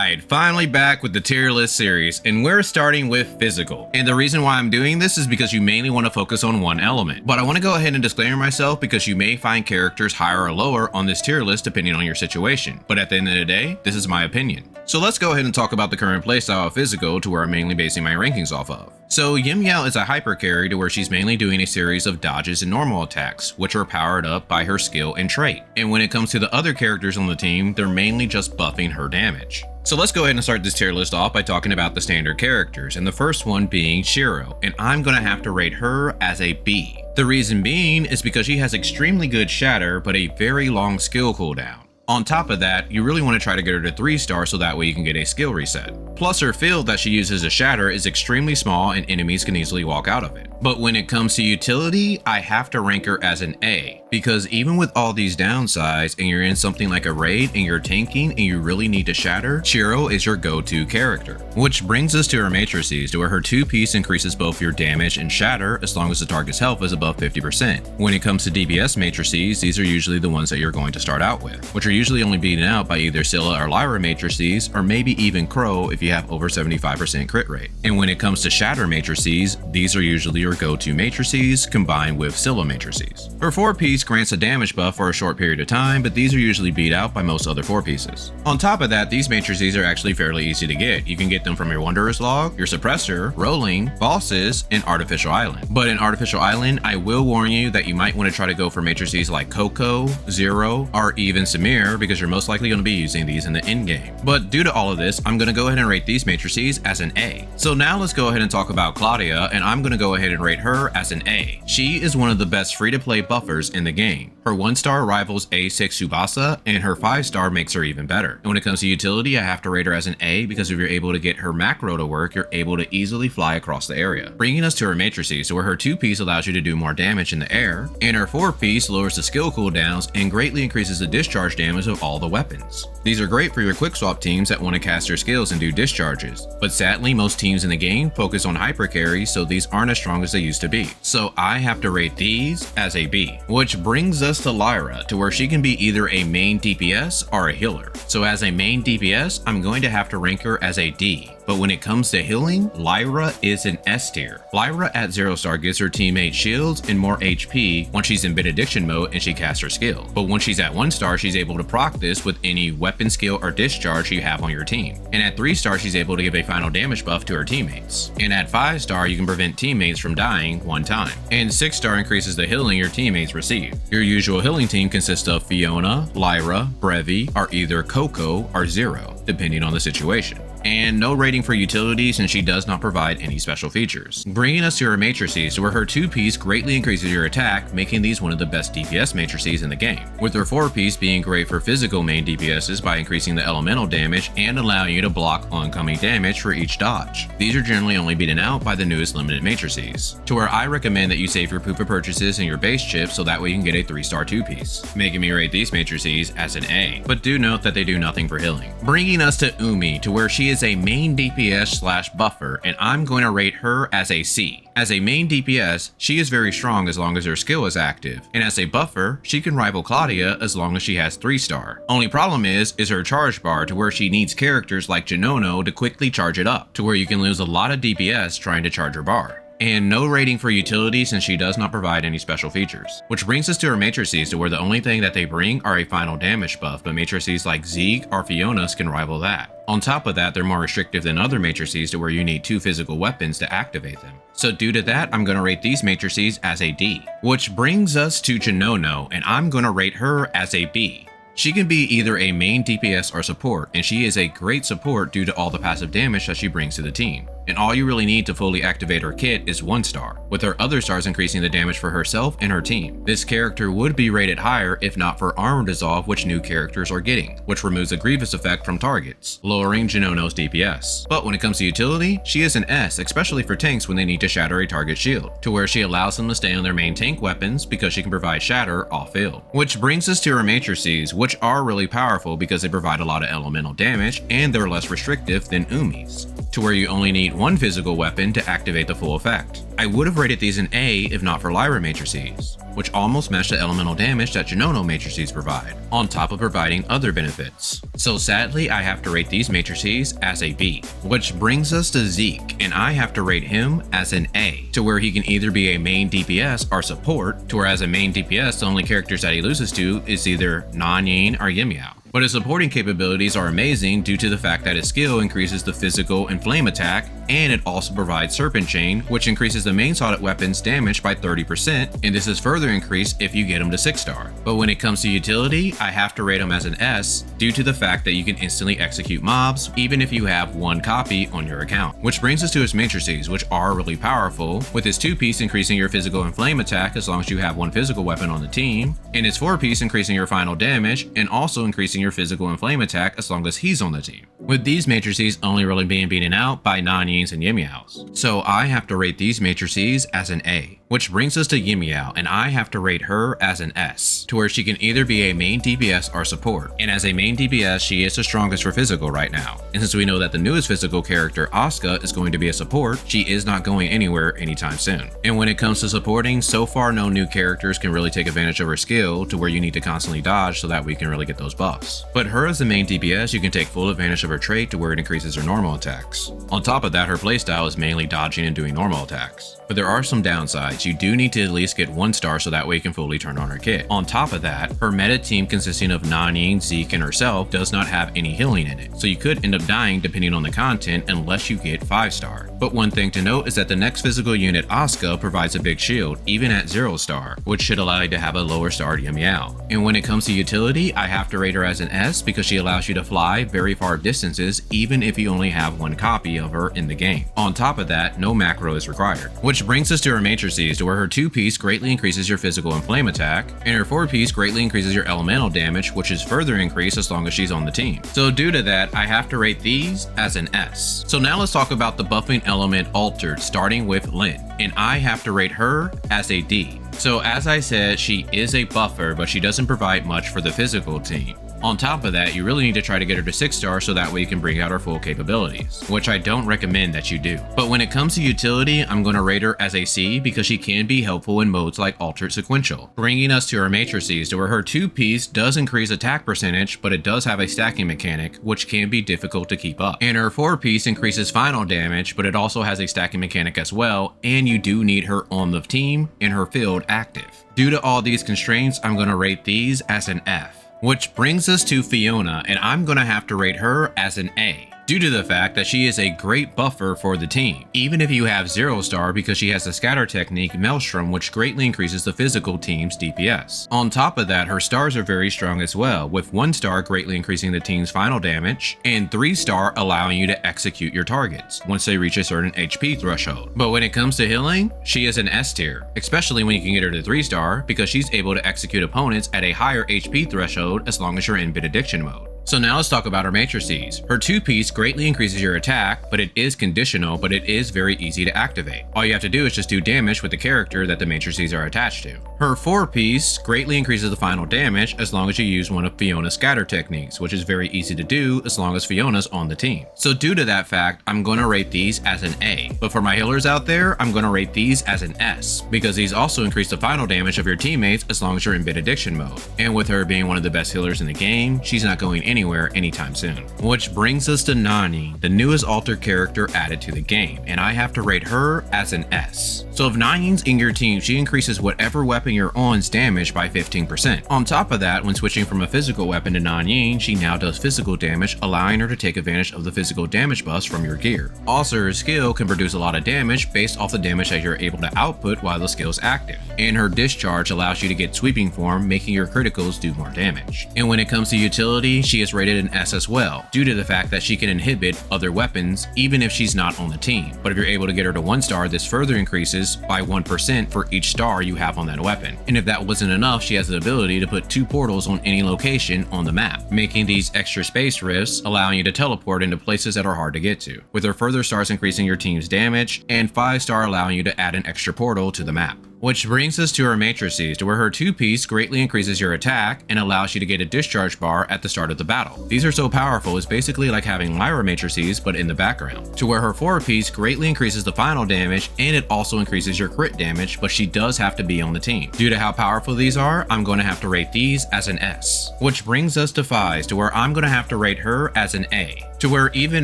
Alright, finally back with the tier list series, and we're starting with physical. And the reason why I'm doing this is because you mainly want to focus on one element. But I want to go ahead and disclaimer myself because you may find characters higher or lower on this tier list depending on your situation. But at the end of the day, this is my opinion. So let's go ahead and talk about the current playstyle of physical to where I'm mainly basing my rankings off of. So Yan Miao is a hyper carry to where she's mainly doing a series of dodges and normal attacks, which are powered up by her skill and trait. And when it comes to the other characters on the team, they're mainly just buffing her damage. So let's go ahead and start this tier list off by talking about the standard characters, and the first one being Shiro, and I'm gonna have to rate her as a B. The reason being is because she has extremely good shatter, but a very long skill cooldown. On top of that, you really want to try to get her to 3-star so that way you can get a skill reset. Plus her field that she uses as shatter is extremely small and enemies can easily walk out of it. But when it comes to utility, I have to rank her as an A, because even with all these downsides and you're in something like a raid and you're tanking and you really need to shatter, Shiro is your go-to character. Which brings us to her matrices, to where her 2-piece increases both your damage and shatter as long as the target's health is above 50%. When it comes to DPS matrices, these are usually the ones that you're going to start out with, which are usually only beaten out by either Scylla or Lyra matrices, or maybe even Crow if you have over 75% crit rate. And when it comes to shatter matrices, these are usually your go-to matrices combined with Scylla matrices. Her 4-piece grants a damage buff for a short period of time, but these are usually beat out by most other 4-pieces. On top of that, these matrices are actually fairly easy to get. You can get them from your Wanderer's Log, your Suppressor, Rolling, Bosses, and Artificial Island. But in Artificial Island, I will warn you that you might want to try to go for matrices like Coco, Zero, or even Samir, because you're most likely going to be using these in the end game. But due to all of this, I'm going to go ahead and rate these matrices as an A. So now let's go ahead and talk about Claudia, and I'm going to go ahead and rate her as an A. She is one of the best free-to-play buffers in the game. Her 1-star rivals A6 Tsubasa, and her 5-star makes her even better. And when it comes to utility, I have to rate her as an A because if you're able to get her macro to work, you're able to easily fly across the area. Bringing us to her matrices, where her 2-piece allows you to do more damage in the air, and her 4-piece lowers the skill cooldowns and greatly increases the discharge damage of all the weapons. These are great for your quick swap teams that want to cast their skills and do discharges, but sadly most teams in the game focus on hyper carries, so these aren't as strong as they used to be. So I have to rate these as a B. Which brings us to Lyra, to where she can be either a main DPS or a healer. So as a main DPS, I'm going to have to rank her as a D. But when it comes to healing, Lyra is an S tier. Lyra at 0-star gives her teammate shields and more HP once she's in benediction mode and she casts her skill. But when she's at 1-star, she's able to proc this with any weapon skill or discharge you have on your team. And at 3-star, she's able to give a final damage buff to her teammates. And at 5-star, you can prevent teammates from dying 1 time. And 6-star increases the healing your teammates receive. Your usual healing team consists of Fiona, Lyra, Brevi, or either Coco or Zero, depending on the situation. And no rating for utility since she does not provide any special features. Bringing us to her matrices, where her 2-piece greatly increases your attack, making these one of the best DPS matrices in the game, with her 4-piece being great for physical main DPSs by increasing the elemental damage and allowing you to block oncoming damage for each dodge. These are generally only beaten out by the newest limited matrices, to where I recommend that you save your Poopa purchases and your base chip so that way you can get a 3-star 2-piece, making me rate these matrices as an A, but do note that they do nothing for healing. Bringing us to Umi, to where she is a main DPS slash buffer, and I'm going to rate her as a C. As a main DPS, she is very strong as long as her skill is active, and as a buffer, she can rival Claudia as long as she has 3-star. Only problem is her charge bar, to where she needs characters like Gnonno to quickly charge it up, to where you can lose a lot of DPS trying to charge her bar. And no rating for utility since she does not provide any special features. Which brings us to her matrices, to where the only thing that they bring are a final damage buff, but matrices like Zeke or Fiona's can rival that. On top of that, they're more restrictive than other matrices, to where you need 2 physical weapons to activate them. So due to that, I'm going to rate these matrices as a D. Which brings us to Gnonno, and I'm going to rate her as a B. She can be either a main DPS or support, and she is a great support due to all the passive damage that she brings to the team. And all you really need to fully activate her kit is 1-star, with her other stars increasing the damage for herself and her team. This character would be rated higher if not for Armor Dissolve, which new characters are getting, which removes the Grievous effect from targets, lowering Gnonno's DPS. But when it comes to utility, she is an S, especially for tanks when they need to shatter a target shield, to where she allows them to stay on their main tank weapons because she can provide shatter off-field. Which brings us to her matrices, which are really powerful because they provide a lot of elemental damage and they're less restrictive than Umi's, to where you only need 1 physical weapon to activate the full effect. I would have rated these an A if not for Lyra matrices. which almost match the elemental damage that Gnonno matrices provide, on top of providing other benefits. So sadly, I have to rate these matrices as a B. Which brings us to Zeke, and I have to rate him as an A, to where he can either be a main DPS or support, to where as a main DPS the only characters that he loses to is either Nan Yin or Yan Miao. But his supporting capabilities are amazing due to the fact that his skill increases the physical and flame attack, and it also provides Serpent Chain, which increases the main solid weapon's damage by 30%, and this is further increased if you get him to 6-star. But when it comes to utility, I have to rate him as an S due to the fact that you can instantly execute mobs even if you have one copy on your account. Which brings us to his matrices, which are really powerful, with his 2-piece increasing your physical and flame attack as long as you have one physical weapon on the team, and his 4-piece increasing your final damage and also increasing your physical and flame attack as long as he's on the team. With these matrices only really being beaten out by Nan Yin's and Yan Miao's. So I have to rate these matrices as an A. Which brings us to Yan Miao, and I have to rate her as an S, to where she can either be a main DPS or support. And as a main DPS, she is the strongest for physical right now. And since we know that the newest physical character, Asuka, is going to be a support, she is not going anywhere anytime soon. And when it comes to supporting, so far no new characters can really take advantage of her skill to where you need to constantly dodge so that we can really get those buffs. But her as the main DPS, you can take full advantage of her trait to where it increases her normal attacks. On top of that, her playstyle is mainly dodging and doing normal attacks. But there are some downsides. You do need to at least get 1 star so that way you can fully turn on her kit. On top of that, her meta team consisting of Nan Yin, Zeke, and herself does not have any healing in it, so you could end up dying depending on the content unless you get 5-star. But one thing to note is that the next physical unit, Asuka, provides a big shield even at 0-star, which should allow you to have a lower starred Yan Miao. And when it comes to utility, I have to rate her as an S because she allows you to fly very far distances even if you only have 1 copy of her in the game. On top of that, no macro is required. Which brings us to her matrices, to where her 2-piece greatly increases your physical and flame attack, and her 4-piece greatly increases your elemental damage, which is further increased as long as she's on the team. So due to that, I have to rate these as an S. So now let's talk about the buffing element altered, starting with Lyn, and I have to rate her as a D. So as I said, she is a buffer, but she doesn't provide much for the physical team. On top of that, you really need to try to get her to 6-star so that way you can bring out her full capabilities, which I don't recommend that you do. But when it comes to utility, I'm going to rate her as a C because she can be helpful in modes like Altered Sequential. Bringing us to her matrices, to where her 2-piece does increase attack percentage, but it does have a stacking mechanic, which can be difficult to keep up. And her 4-piece increases final damage, but it also has a stacking mechanic as well, and you do need her on the team and her field active. Due to all these constraints, I'm going to rate these as an F. Which brings us to Fiona, and I'm gonna have to rate her as an A, due to the fact that she is a great buffer for the team, even if you have 0-star because she has the scatter technique Maelstrom, which greatly increases the physical team's DPS. On top of that, her stars are very strong as well, with 1-star greatly increasing the team's final damage, and 3-star allowing you to execute your targets once they reach a certain HP threshold. But when it comes to healing, she is an S tier, especially when you can get her to 3-star because she's able to execute opponents at a higher HP threshold as long as you're in benediction mode. So now let's talk about her matrices. Her 2-piece greatly increases your attack, but it is conditional, but it is very easy to activate. All you have to do is just do damage with the character that the matrices are attached to. Her 4-piece greatly increases the final damage as long as you use one of Fiona's scatter techniques, which is very easy to do as long as Fiona's on the team. So due to that fact, I'm going to rate these as an A. But for my healers out there, I'm going to rate these as an S, because these also increase the final damage of your teammates as long as you're in benediction mode. And with her being one of the best healers in the game, she's not going anywhere anytime soon. Which brings us to Nan Yin, the newest altered character added to the game, and I have to rate her as an S. So if Nan Yin's in your team, she increases whatever weapon you're on's damage by 15%. On top of that, when switching from a physical weapon to Nan Yin, she now does physical damage, allowing her to take advantage of the physical damage buffs from your gear. Also, her skill can produce a lot of damage based off the damage that you're able to output while the skill's active. And her discharge allows you to get sweeping form, making your criticals do more damage. And when it comes to utility, she is rated an S as well, due to the fact that she can inhibit other weapons even if she's not on the team. But if you're able to get her to 1-star, this further increases by 1% for each star you have on that weapon. And if that wasn't enough, she has the ability to put 2 portals on any location on the map, making these extra space rifts, allowing you to teleport into places that are hard to get to, with her further stars increasing your team's damage, and 5-star allowing you to add an extra portal to the map. Which brings us to her matrices, to where her 2-piece greatly increases your attack and allows you to get a discharge bar at the start of the battle. These are so powerful, it's basically like having Lyra matrices but in the background. To where her 4-piece greatly increases the final damage and it also increases your crit damage, but she does have to be on the team. Due to how powerful these are, I'm going to have to rate these as an S. Which brings us to PHYS, to where I'm going to have to rate her as an A. To where even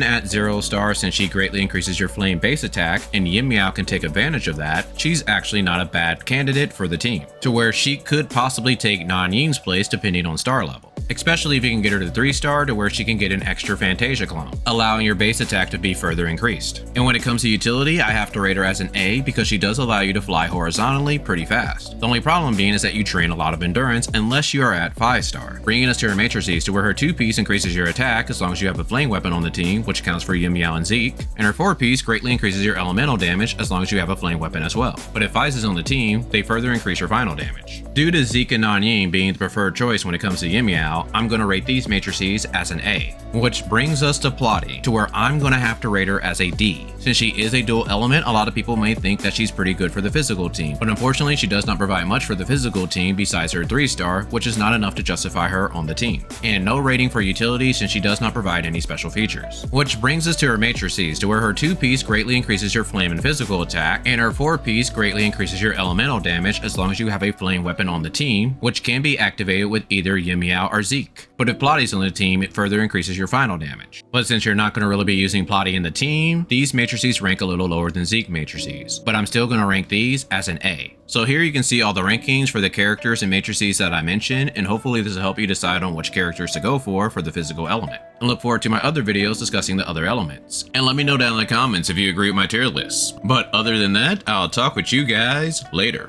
at 0 stars, since she greatly increases your flame base attack and Yan Miao can take advantage of that, she's actually not a bad candidate for the team. To where she could possibly take Nan Yin's place depending on star level. Especially if you can get her to 3 star, to where she can get an extra Fantasia clone, allowing your base attack to be further increased. And when it comes to utility, I have to rate her as an A because she does allow you to fly horizontally pretty fast. The only problem being is that you train a lot of endurance unless you are at 5 star. Bringing us to her matrices, to where her 2-piece increases your attack as long as you have a flame weapon on the team, which counts for Yan Miao and Zeke, and her 4-piece greatly increases your elemental damage as long as you have a flame weapon as well. But if PHYS is on the team, they further increase your final damage. Due to Zeke and Nan Yin being the preferred choice when it comes to Yan Miao, I'm going to rate these matrices as an A. Which brings us to Plotti, to where I'm going to have to rate her as a D. Since she is a dual element, a lot of people may think that she's pretty good for the physical team, but unfortunately she does not provide much for the physical team besides her 3-star, which is not enough to justify her on the team. And no rating for utility since she does not provide any special features. Which brings us to her matrices, to where her 2-piece greatly increases your flame and physical attack, and her 4-piece greatly increases your elemental damage as long as you have a flame weapon on the team, which can be activated with either Yan Miao or Zeke. But if Plotti's on the team, it further increases your final damage. But since you're not going to really be using Plotti in the team, these matrices rank a little lower than Zeke matrices, but I'm still going to rank these as an A. So here you can see all the rankings for the characters and matrices that I mentioned, and hopefully this will help you decide on which characters to go for the physical element. And look forward to my other videos discussing the other elements. And let me know down in the comments if you agree with my tier list. But other than that, I'll talk with you guys later.